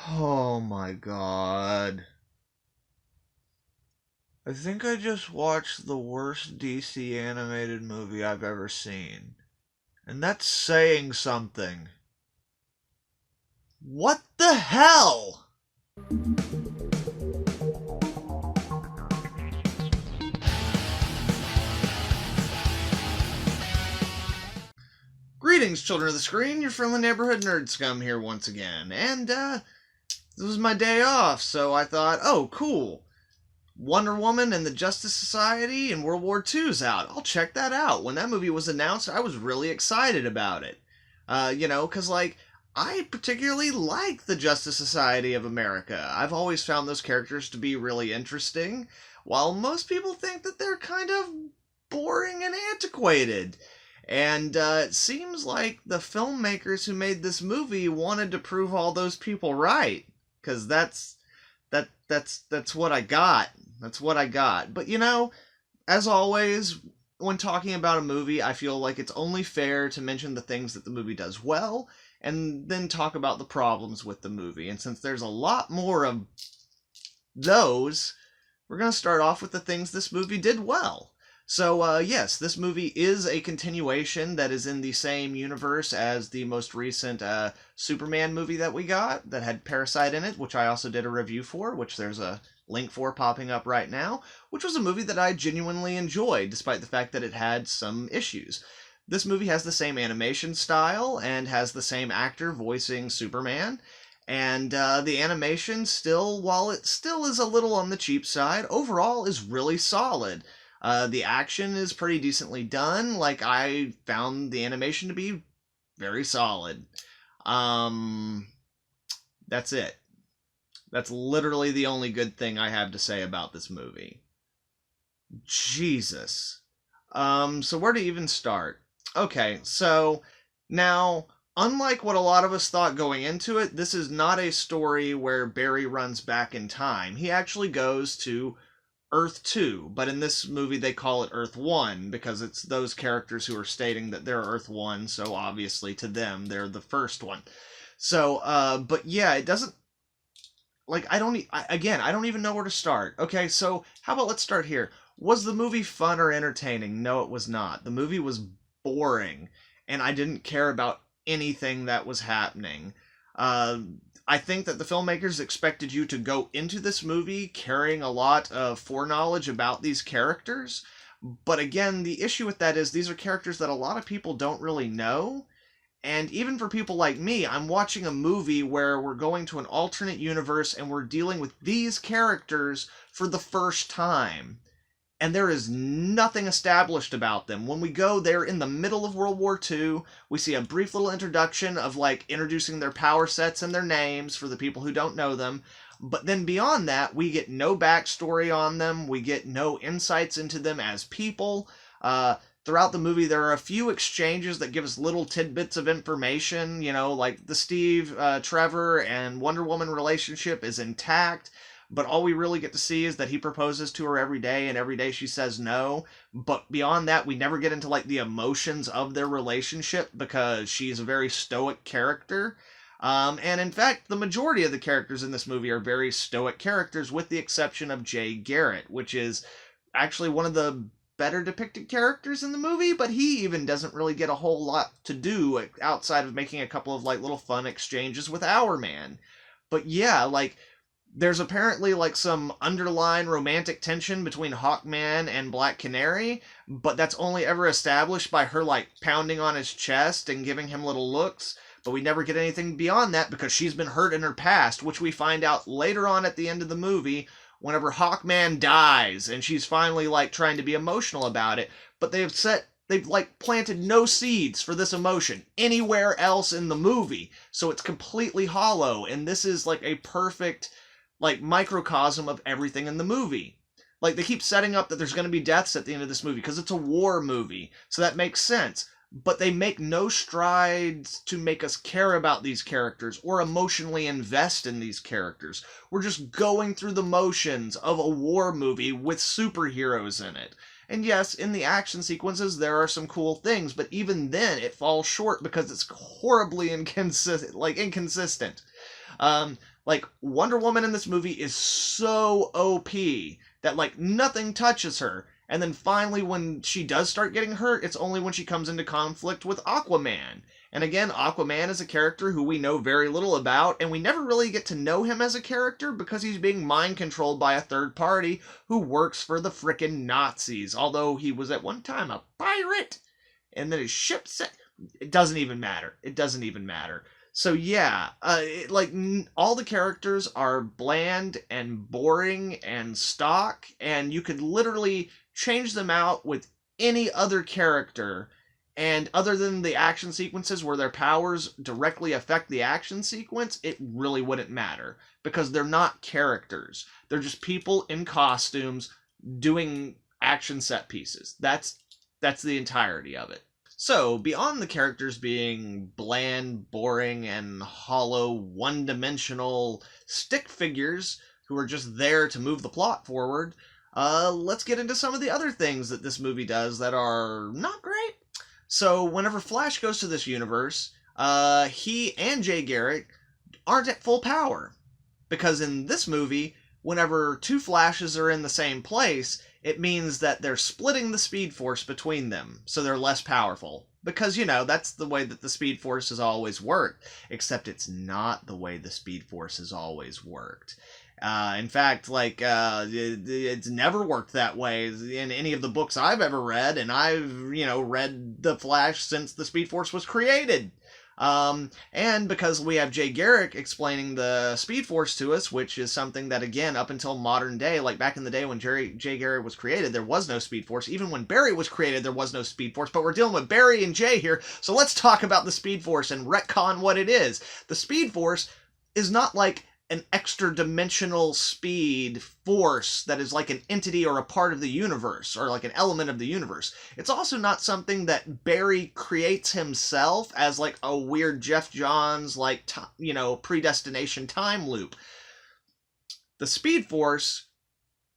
Oh my god. I think I just watched the worst DC animated movie I've ever seen. And that's saying something. What the hell? Greetings, children of the screen. You're from the neighborhood nerd scum here once again. And, this was my day off, so I thought, oh, cool. Wonder Woman and the Justice Society in World War II's out. I'll check that out. When that movie was announced, I was really excited about it. Because, I particularly like the Justice Society of America. I've always found those characters to be really interesting, while most people think that they're kind of boring and antiquated. And it seems like the filmmakers who made this movie wanted to prove all those people right, because that's what I got. That's what I got. But as always, when talking about a movie, I feel like it's only fair to mention the things that the movie does well, and then talk about the problems with the movie. And since there's a lot more of those, we're going to start off with the things this movie did well. So, yes, this movie is a continuation that is in the same universe as the most recent Superman movie that we got that had Parasite in it, which I also did a review for, which there's a link for popping up right now, which was a movie that I genuinely enjoyed, despite the fact that it had some issues. This movie has the same animation style and has the same actor voicing Superman. And the animation still, while it still is a little on the cheap side, overall is really solid. The action is pretty decently done. I found the animation to be very solid. That's it. That's literally the only good thing I have to say about this movie. Jesus. So where to even start? Okay, so now, unlike what a lot of us thought going into it, this is not a story where Barry runs back in time. He actually goes to Earth 2, but in this movie they call it Earth 1 because it's those characters who are stating that they're Earth 1, so obviously to them they're the first one. So, but yeah, it doesn't, I don't, I don't even know where to start. Okay, so how about let's start here. Was the movie fun or entertaining? No, it was not. The movie was boring, and I didn't care about anything that was happening. I think that the filmmakers expected you to go into this movie carrying a lot of foreknowledge about these characters. But again, the issue with that is these are characters that a lot of people don't really know. And even for people like me, I'm watching a movie where we're going to an alternate universe and we're dealing with these characters for the first time. And there is nothing established about them. When we go there in the middle of World War II, we see a brief little introduction of introducing their power sets and their names for the people who don't know them. But then beyond that, we get no backstory on them. We get no insights into them as people. Throughout the movie, there are a few exchanges that give us little tidbits of information. Like the Steve, Trevor, and Wonder Woman relationship is intact. But all we really get to see is that he proposes to her every day, and every day she says no. But beyond that, we never get into the emotions of their relationship because she's a very stoic character. And in fact, the majority of the characters in this movie are very stoic characters, with the exception of Jay Garrett, which is actually one of the better depicted characters in the movie, but he even doesn't really get a whole lot to do outside of making a couple of little fun exchanges with Hourman. But yeah, there's apparently some underlying romantic tension between Hawkman and Black Canary, but that's only ever established by her pounding on his chest and giving him little looks. But we never get anything beyond that because she's been hurt in her past, which we find out later on at the end of the movie whenever Hawkman dies and she's finally trying to be emotional about it. But they've planted no seeds for this emotion anywhere else in the movie, so it's completely hollow. And this is a perfect microcosm of everything in the movie. They keep setting up that there's going to be deaths at the end of this movie because it's a war movie, so that makes sense. But they make no strides to make us care about these characters or emotionally invest in these characters. We're just going through the motions of a war movie with superheroes in it. And yes, in the action sequences, there are some cool things, but even then, it falls short because it's horribly inconsistent. Like, Wonder Woman in this movie is so OP that, like, nothing touches her. And then finally, when she does start getting hurt, it's only when she comes into conflict with Aquaman. And again, Aquaman is a character who we know very little about, and we never really get to know him as a character because he's being mind controlled by a third party who works for the frickin' Nazis. Although he was at one time a pirate, and then his ship set. It doesn't even matter. It doesn't even matter. So yeah, all the characters are bland and boring and stock, and you could literally change them out with any other character, and other than the action sequences where their powers directly affect the action sequence, it really wouldn't matter, because they're not characters. They're just people in costumes doing action set pieces. That's the entirety of it. So, beyond the characters being bland, boring, and hollow, one-dimensional stick figures who are just there to move the plot forward, let's get into some of the other things that this movie does that are not great. So, whenever Flash goes to this universe, he and Jay Garrick aren't at full power. Because in this movie, whenever two Flashes are in the same place, it means that they're splitting the Speed Force between them, so they're less powerful. Because, that's the way that the Speed Force has always worked. Except it's not the way the Speed Force has always worked. In fact, it's never worked that way in any of the books I've ever read, and I've, read The Flash since the Speed Force was created. And because we have Jay Garrick explaining the Speed Force to us, which is something that, again, up until modern day, like back in the day when Jay Garrick was created, there was no Speed Force. Even when Barry was created, there was no Speed Force. But we're dealing with Barry and Jay here, so let's talk about the Speed Force and retcon what it is. The Speed Force is not like an extra dimensional speed force that is like an entity or a part of the universe or like an element of the universe. It's also not something that Barry creates himself as like a weird Jeff Johns predestination time loop. The Speed Force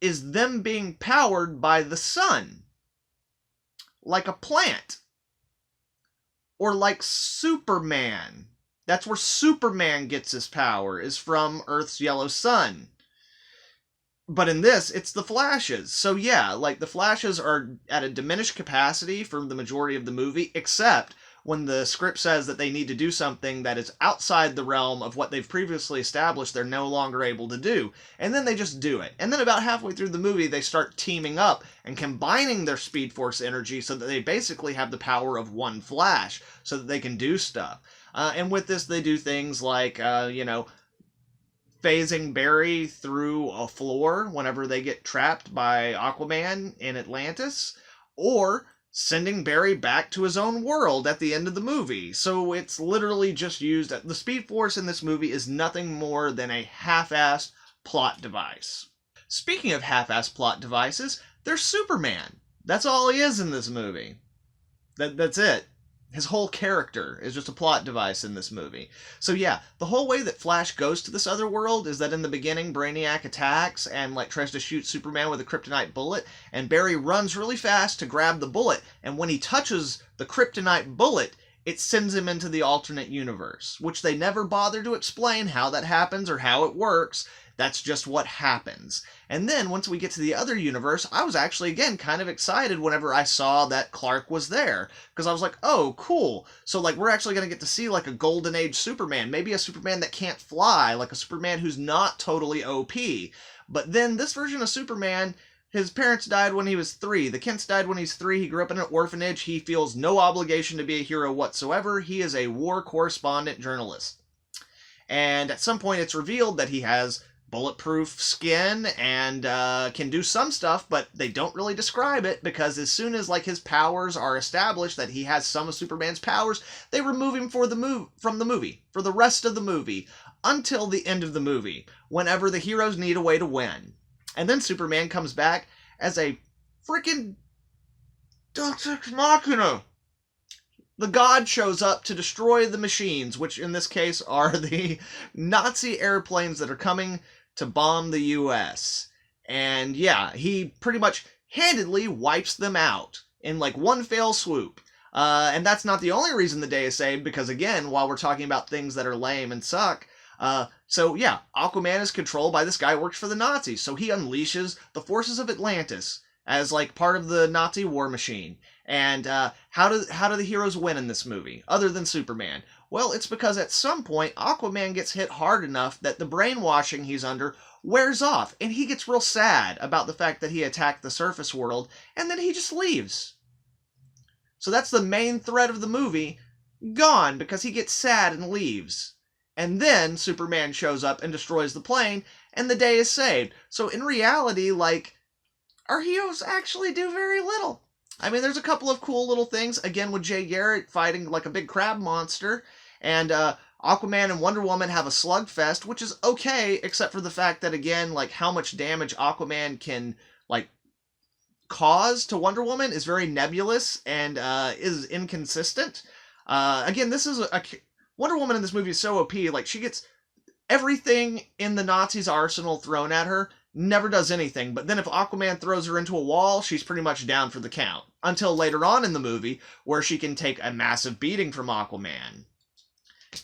is them being powered by the sun, like a plant, or like Superman. That's where Superman gets his power, is from Earth's yellow sun. But in this, it's the Flashes. So yeah, the Flashes are at a diminished capacity for the majority of the movie, except when the script says that they need to do something that is outside the realm of what they've previously established they're no longer able to do. And then they just do it. And then about halfway through the movie, they start teaming up and combining their Speed Force energy so that they basically have the power of one Flash, so that they can do stuff. And with this, they do things like, phasing Barry through a floor whenever they get trapped by Aquaman in Atlantis, or sending Barry back to his own world at the end of the movie. So it's literally just used. The Speed Force in this movie is nothing more than a half-assed plot device. Speaking of half-assed plot devices, there's Superman. That's all he is in this movie. That's it. His whole character is just a plot device in this movie. So yeah, the whole way that Flash goes to this other world is that in the beginning, Brainiac attacks and tries to shoot Superman with a kryptonite bullet, and Barry runs really fast to grab the bullet, and when he touches the kryptonite bullet, it sends him into the alternate universe, which they never bother to explain how that happens or how it works. That's just what happens. And then once we get to the other universe, I was actually, again, kind of excited whenever I saw that Clark was there. Because I was like, oh, cool. So, we're actually going to get to see, a Golden Age Superman. Maybe a Superman that can't fly, like a Superman who's not totally OP. But then this version of Superman, his parents died when he was 3. The Kents died when he's 3. He grew up in an orphanage. He feels no obligation to be a hero whatsoever. He is a war correspondent journalist. And at some point it's revealed that he has bulletproof skin and can do some stuff, but they don't really describe it, because as soon as his powers are established, that he has some of Superman's powers, they remove him from the movie for the rest of the movie until the end of the movie, whenever the heroes need a way to win. And then Superman comes back as a freaking Deus Ex Machina. The god shows up to destroy the machines, which in this case are the Nazi airplanes that are coming to bomb the U.S. And yeah, he pretty much handedly wipes them out in one fell swoop. And that's not the only reason the day is saved, because again, while we're talking about things that are lame and suck, So yeah, Aquaman is controlled by this guy who works for the Nazis. So he unleashes the forces of Atlantis as like part of the Nazi war machine. And how do the heroes win in this movie, other than Superman? Well, it's because at some point Aquaman gets hit hard enough that the brainwashing he's under wears off, and he gets real sad about the fact that he attacked the surface world, and then he just leaves. So that's the main thread of the movie, gone because he gets sad and leaves. And then Superman shows up and destroys the plane, and the day is saved. So in reality, like, our heroes actually do very little. I mean, there's a couple of cool little things, again with Jay Garrick fighting like a big crab monster, and Aquaman and Wonder Woman have a slugfest, which is okay, except for the fact that, again, like, how much damage Aquaman can, like, cause to Wonder Woman is very nebulous and is inconsistent. Again, this is Wonder Woman in this movie is so OP, like, she gets everything in the Nazis' arsenal thrown at her, never does anything, but then if Aquaman throws her into a wall, she's pretty much down for the count. Until later on in the movie, where she can take a massive beating from Aquaman.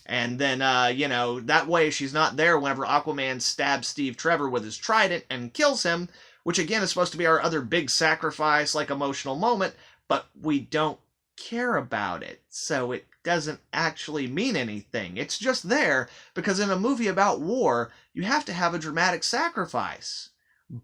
And then, that way she's not there whenever Aquaman stabs Steve Trevor with his trident and kills him, which again is supposed to be our other big sacrifice, like, emotional moment, but we don't care about it, so it doesn't actually mean anything. It's just there because in a movie about war, you have to have a dramatic sacrifice.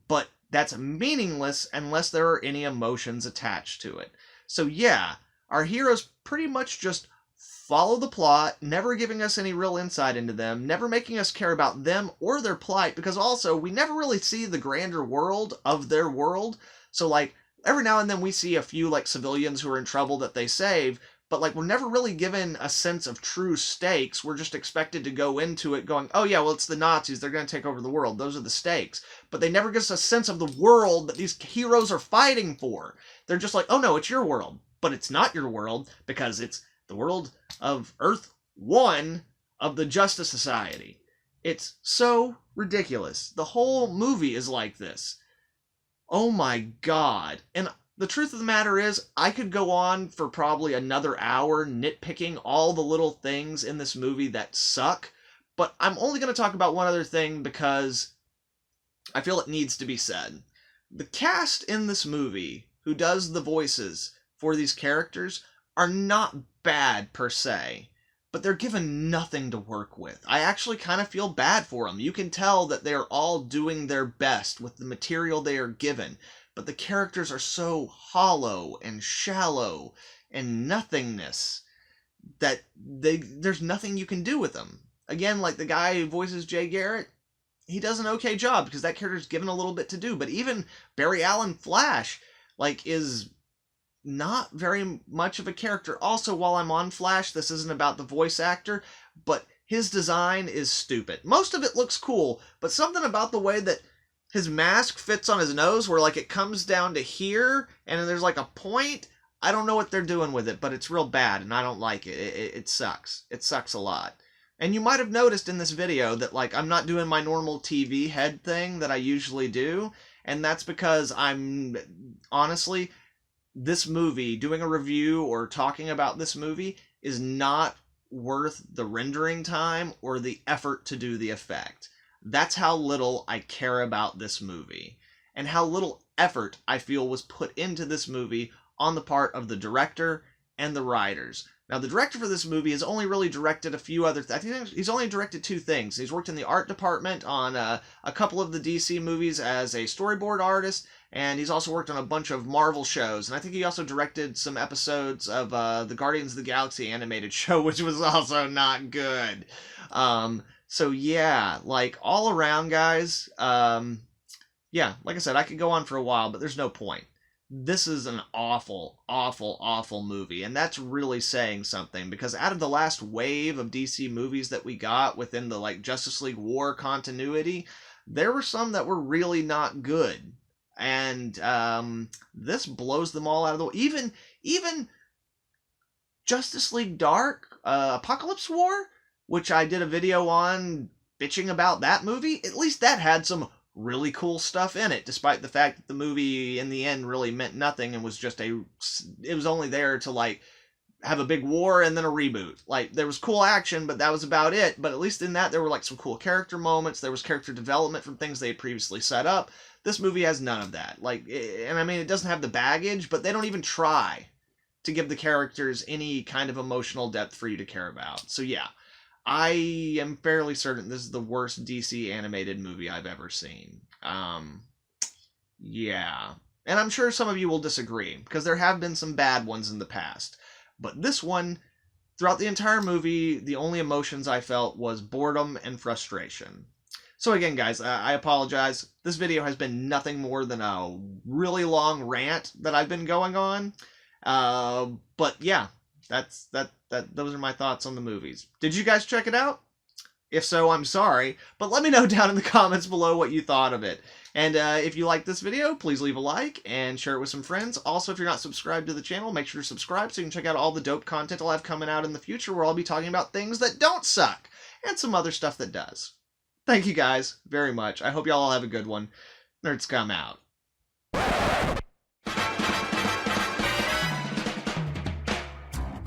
But that's meaningless unless there are any emotions attached to it. So yeah, our heroes pretty much just follow the plot, never giving us any real insight into them, never making us care about them or their plight, because also we never really see the grander world of their world. So like, every now and then we see a few like civilians who are in trouble that they save, but like we're never really given a sense of true stakes. We're just expected to go into it going, oh yeah, well it's the Nazis, they're going to take over the world, those are the stakes. But they never give us a sense of the world that these heroes are fighting for. They're just like, oh no, it's your world. But it's not your world, because it's the world of Earth 1 of the Justice Society. It's so ridiculous. The whole movie is like this. Oh my god. And the truth of the matter is, I could go on for probably another hour nitpicking all the little things in this movie that suck, but I'm only going to talk about one other thing because I feel it needs to be said. The cast in this movie, who does the voices for these characters, are not bad per se, but they're given nothing to work with. I actually kind of feel bad for them. You can tell that they're all doing their best with the material they are given, but the characters are so hollow and shallow and nothingness that there's nothing you can do with them. Again, like the guy who voices Jay Garrick, he does an okay job because that character's given a little bit to do, but even Barry Allen Flash, like, is not very much of a character. Also, while I'm on Flash, this isn't about the voice actor, but his design is stupid. Most of it looks cool, but something about the way that his mask fits on his nose, where like it comes down to here, and then there's like a point. I don't know what they're doing with it, but it's real bad, and I don't like it. It sucks. It sucks a lot. And you might have noticed in this video that like I'm not doing my normal TV head thing that I usually do, and that's because I'm honestly, this movie, doing a review or talking about this movie is not worth the rendering time or the effort to do the effect. That's how little I care about this movie, and how little effort I feel was put into this movie on the part of the director and the writers. Now, the director for this movie has only really directed a few other I think he's only directed 2 things. He's worked in the art department on a couple of the DC movies as a storyboard artist, and he's also worked on a bunch of Marvel shows. And I think he also directed some episodes of the Guardians of the Galaxy animated show, which was also not good. So yeah, like, all around, guys, yeah, like I said, I could go on for a while, but there's no point. This is an awful, awful, awful movie, and that's really saying something, because out of the last wave of DC movies that we got within the, like, Justice League War continuity, there were some that were really not good, and this blows them all out of the way. Even Justice League Dark, Apocalypse War, which I did a video on bitching about that movie, at least that had some really cool stuff in it, despite the fact that the movie in the end really meant nothing and was just it was only there to, like, have a big war and then a reboot. Like, there was cool action, but that was about it. But at least in that, there were like some cool character moments. There was character development from things they had previously set up. This movie has none of that. Like, and I mean, it doesn't have the baggage, but they don't even try to give the characters any kind of emotional depth for you to care about. So yeah, I am fairly certain this is the worst DC animated movie I've ever seen. Yeah. And I'm sure some of you will disagree, because there have been some bad ones in the past. But this one, throughout the entire movie, the only emotions I felt was boredom and frustration. So again, guys, I apologize. This video has been nothing more than a really long rant that I've been going on. But yeah, those are my thoughts on the movies. Did you guys check it out? If so, I'm sorry, but let me know down in the comments below what you thought of it. And if you like this video, please leave a like and share it with some friends. Also, if you're not subscribed to the channel, make sure to subscribe so you can check out all the dope content I'll have coming out in the future, where I'll be talking about things that don't suck and some other stuff that does. Thank you guys very much. I hope y'all all have a good one. NerdScum out.